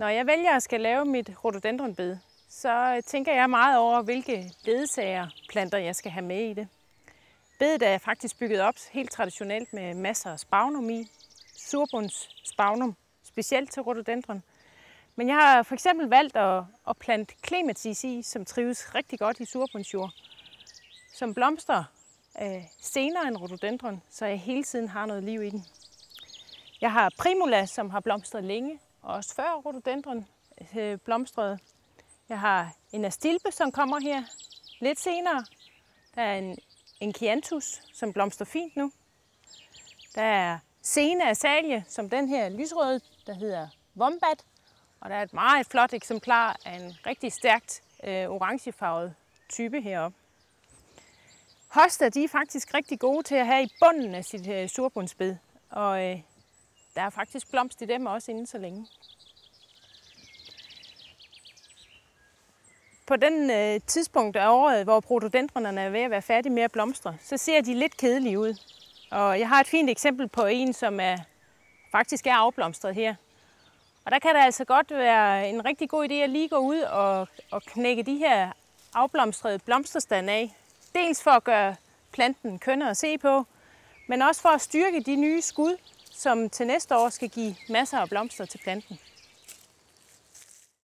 Når jeg vælger at skal lave mit rhododendronbed, så tænker jeg meget over, hvilke ledsagerplanter jeg skal have med i det. Bedet er faktisk bygget op helt traditionelt med masser af spagnum i. Surbundsspagnum, specielt til rhododendron. Men jeg har for eksempel valgt at plante clematis i, som trives rigtig godt i surbundsjord. Som blomstrer senere end rhododendron, så jeg hele tiden har noget liv i den. Jeg har primula, som har blomstret længe, og også før rhododendron blomstrede. Jeg har en astilbe, som kommer her lidt senere. Der er en Chianthus, som blomstrer fint nu. Der er sene azalie, som den her lysrøde, der hedder Wombat. Og der er et meget flot eksemplar af en rigtig stærkt orangefarvet type heroppe. Hoster, de er faktisk rigtig gode til at have i bunden af sit surbundsbed. Og der er faktisk blomst i dem også inden så længe. På den tidspunkt af året, hvor rhododendronerne er ved at være færdige med at blomstre, så ser de lidt kedelige ud. Og jeg har et fint eksempel på en, som faktisk er afblomstret her. Og der kan det altså godt være en rigtig god idé at lige gå ud og knække de her afblomstrede blomsterstande af. Dels for at gøre planten kønnere at se på, men også for at styrke de nye skud, som til næste år skal give masser af blomster til planten.